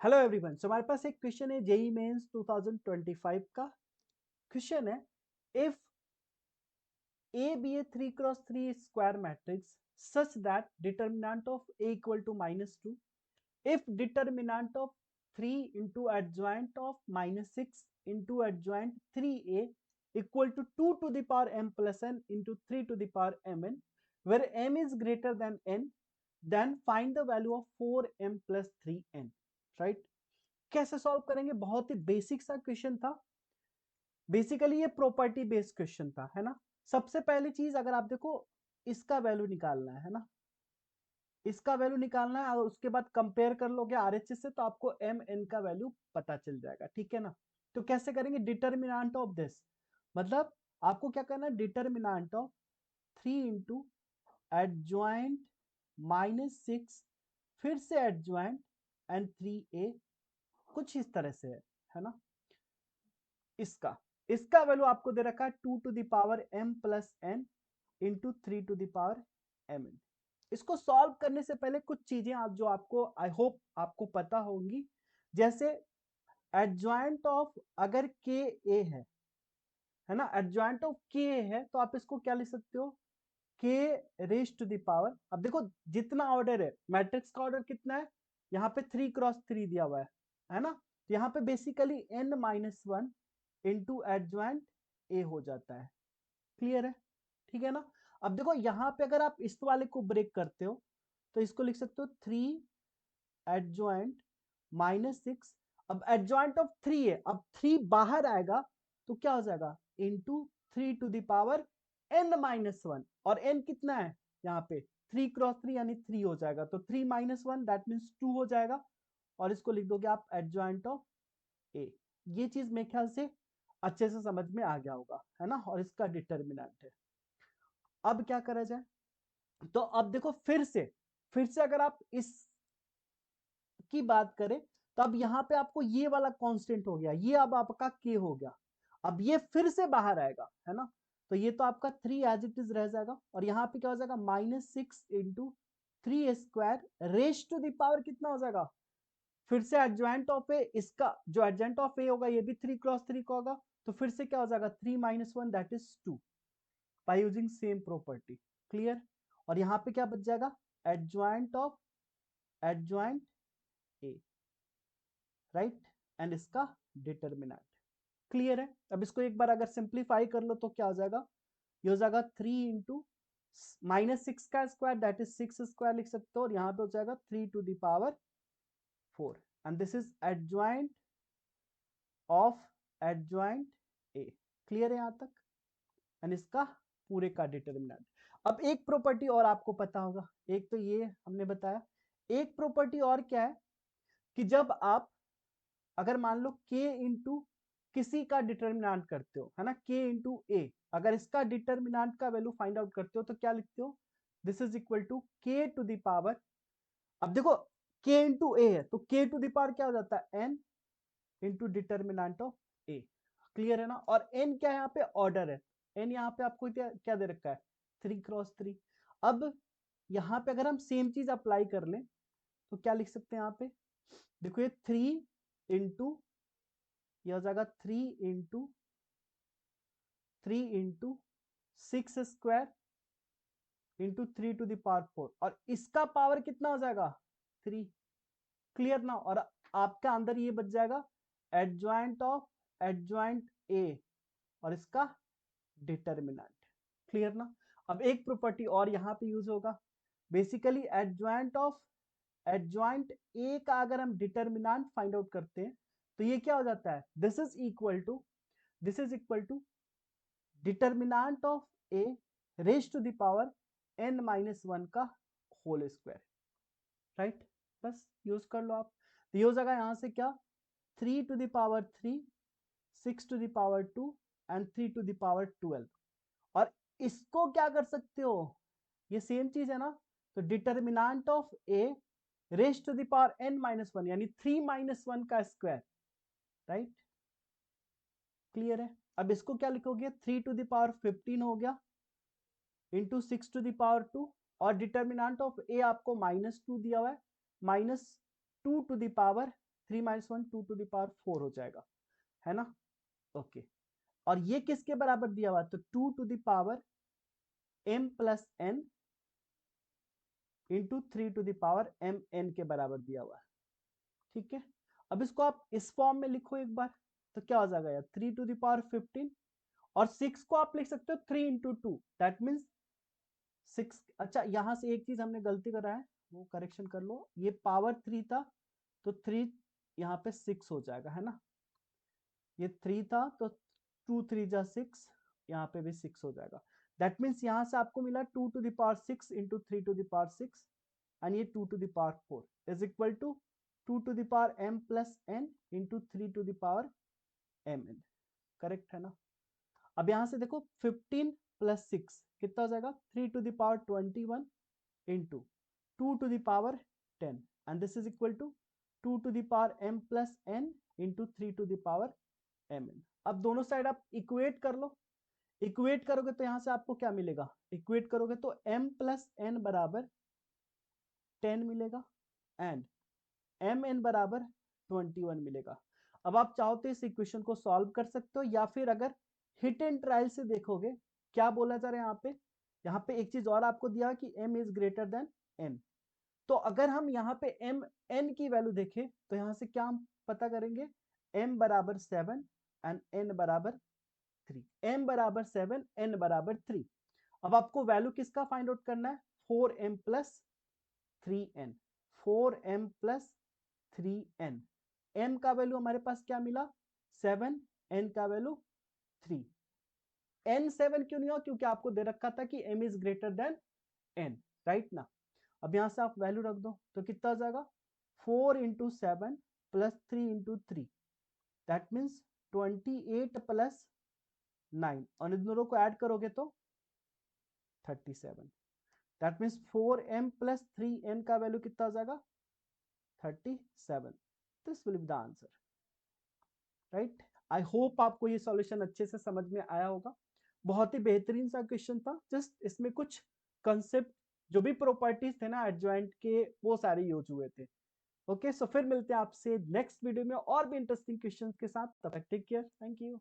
Hello everyone. सो हमारे पास एक question है जेई मेंस 2025 का। क्वेश्चन है if A B A 3x3 square matrix such that determinant of A equal to -2 if determinant of 3 into adjoint of -6 into adjoint 3a equal to 2 to the power m plus n into 3 to the power mn where m is greater than n, then find the value of 4m plus 3n. right? कैसे solve करेंगे? बहुत ही basic सा question था। Basically ये property based question था, है ना। सबसे पहली चीज अगर आप देखो, इसका वैल्यू निकालना है ना, इसका वैल्यू निकालना है और उसके बाद कंपेयर कर लोगे आरएचएस से तो आपको एम एन का वैल्यू पता चल जाएगा। ठीक है ना। तो कैसे करेंगे? डिटर्मिनेंट ऑफ दिस, मतलब आपको क्या करना है, डिटर्मिनेंट ऑफ 3 इंटू एडजॉइंट -6 फिर से एडजॉइंट एंड 3a, कुछ इस तरह से है ना। इसका इसका वैल्यू आपको दे रखा है 2 to the power m plus n into 3 to the power m n। इसको सॉल्व करने से पहले कुछ चीजें आप जो आपको आई होप आपको पता होंगी, जैसे एडजॉइंट ऑफ अगर के ए है ना, एडजॉइंट ऑफ के है तो आप इसको क्या लिख सकते हो, के रेज टू द पावर। अब देखो जितना ऑर्डर है, मैट्रिक्स का ऑर्डर कितना है, यहाँ पे 3x3 दिया हुआ है ना। तो यहाँ पे basically n-1 into adjoint A हो जाता है। क्लियर है? ठीक है ना। अब देखो यहाँ पे अगर आप इस वाले को ब्रेक करते हो तो इसको लिख सकते हो 3 एडजॉइंट -6। अब एडजॉइंट ऑफ 3 है, अब 3 बाहर आएगा तो क्या हो जाएगा, into 3 to the power n-1। और n कितना है यहाँ पे, 3x3 यानी 3 हो जाएगा, तो 3-1 दैट मीन्स 2 हो जाएगा। और इसको लिख दोगे आप एडजॉइंट ऑफ ए। ये चीज मेरे ख्याल से अच्छे से समझ में आ गया होगा, है ना। और इसका डिटर्मिनेंट है। अब क्या करा जाए, तो अब देखो फिर से अगर आप इस की बात करें तो अब यहाँ पे आपको ये वाला कांस्टेंट हो गया, ये अब आपका के हो गया। अब ये फिर से बाहर आएगा, है ना। तो ये तो आपका 3 एज इट इज रह जाएगा और यहाँ पे क्या हो जाएगा, -6 into 3 square raise to the power कितना हो जाएगा, फिर से एडजॉइंट ऑफ ए, इसका जो एडजॉइंट ऑफ ए होगा ये भी 3x3 का होगा, तो फिर से क्या हो जाएगा 3-1 that is 2 by using same property. Clear? और यहाँ पे क्या बच जाएगा, adjoint of adjoint A, right, and इसका डिटर्मिनेंट। क्लियर है? अब इसको एक बार अगर सिंप्लीफाई कर लो तो क्या हो जाएगा, ये हो जाएगा 3 इंटू -6 का स्क्वायर दैट इज 6 स्क्वायर लिख सकते हो, और यहाँ पे हो जाएगा 3 to the power 4, and this is adjoint of adjoint A. Clear है यहाँ तक? एंड इसका पूरे का डिटर्मिनेंट। अब एक प्रॉपर्टी और आपको पता होगा, एक तो ये हमने बताया, एक प्रॉपर्टी और क्या है कि जब आप अगर मान लो k इंटू किसी का डिटर्मिनेंट करते हो, है ना, k इंटू ए, अगर इसका डिटर्मिनेंट का वैल्यू फाइंड आउट करते हो तो क्या लिखते हो, this is equal to k to the power. अब देखो k इंटू ए है तो k टू द पावर क्या हो जाता है, n into determinant of A. Clear है ना। और n क्या है, यहाँ पे ऑर्डर है, n यहाँ पे आपको क्या क्या दे रखा है, 3x3। अब यहाँ पे अगर हम सेम चीज अप्लाई कर लें तो क्या लिख सकते हैं यहाँ पे, देखो ये 3 इंटू, यह हो जाएगा 3 into 6 square into 3 to the power 4, और इसका पावर कितना हो जाएगा 3। क्लियर ना। और आपका अंदर ये बच जाएगा एडजॉइंट ऑफ एडजॉइंट ए और इसका डिटर्मिनेंट। क्लियर ना। अब एक प्रॉपर्टी और यहां पे यूज होगा, बेसिकली एडजॉइंट ऑफ एडजॉइंट ए का अगर हम डिटर्मिनेंट फाइंड आउट करते हैं तो ये क्या हो जाता है, this is equal to determinant of A raise to the power n-1 का होल स्क्वायर। राइट, बस यूज कर लो आप। तो ये हो जाएगा यहां से क्या, 3 to the power 3, 6 to the power 2 and 3 to the power 12। और इसको क्या कर सकते हो, ये सेम चीज है ना, तो determinant of A raise to the power n-1 यानी 3-1 का स्क्वायर। राइट, क्लियर है। अब इसको क्या लिखोगे, 3 टू द पावर 15 हो गया इंटू 6 टू द पावर 2, और डिटर्मिनेंट ऑफ ए आपको -2 दिया हुआ है, -2 to the power 3 - 1 2 to the power 4 हो जाएगा, है ना। ओके, और ये किसके बराबर दिया हुआ है, तो 2 to the power m plus n into 3 to the power m n के बराबर दिया हुआ है, ठीक है। अब इसको आप इस फॉर्म में लिखो एक बार, तो क्या हो जाएगा यार, 3 टू द पावर 15, और 6 को आप लिख सकते हो 3 इंटू 2, दैट मीन्स 6। अच्छा, यहां से एक चीज हमने गलती करा है, वो करेक्शन कर लो, ये पावर 3 था तो 3 यहाँ पे 6 हो जाएगा, है ना। ये 3 था तो 2 3 जा 6, यहाँ पे भी 6 हो जाएगा। दैट मीन्स यहाँ से आपको मिला 2 to the power 6 into 3 to the power 6, and ये 2 to the power 4 is equal to 2 to the power m plus n into 3 to the power mn, correct है ना। अब यहाँ से देखो 15 प्लस 6 कितना हो जाएगा, 3 to the power 21 into 2 to the power 10, and this is equal to 2 to the power m plus n into 3 to the power mn। अब दोनों साइड आप इक्वेट कर लो, इक्वेट करोगे तो यहां से आपको क्या मिलेगा, इक्वेट करोगे तो m प्लस n बराबर 10 मिलेगा, एंड mn बराबर 21 मिलेगा। अब आप चाहो तो इस इक्वेशन को सॉल्व कर सकते हो, या फिर अगर हिट एंड ट्रायल से देखोगे, क्या बोला जा रहा है यहाँ पे एक चीज और आपको दिया कि m is greater than n। तो अगर हम यहाँ पे m n की वैल्यू देखें तो यहाँ से क्या हम पता करेंगे, m बराबर 7 एंड n बराबर 3, m बराबर 7 n बराबर 3। अब आपको वैल्यू किसका फाइंड आउट करना है, 4m plus 3n, 4m plus 3n। m का वैल्यू हमारे पास क्या मिला 7, n का वैल्यू 3। n 7 क्यों नहीं हुआ, क्योंकि आपको दे रखा था कि m is greater than n, right ना। अब यहां से आप वैल्यू रख दो तो कितना हो जाएगा, 4 into 7 plus 3 into 3, that means 28 plus 9, और इन दोनों को ऐड करोगे तो 37, that means 4m plus 3n का वैल्यू कितना हो जाएगा 37। This will be the answer, right. I hope आपको ये सॉल्यूशन अच्छे से समझ में आया होगा। बहुत ही बेहतरीन सा क्वेश्चन था, जस्ट इसमें कुछ कंसेप्ट जो भी प्रॉपर्टीज थे ना एडजॉइंट के, वो सारे यूज हुए थे। ओके, सो फिर मिलते हैं आपसे नेक्स्ट वीडियो में और भी इंटरेस्टिंग क्वेश्चंस के साथ, तब तक टेक केयर, थैंक यू।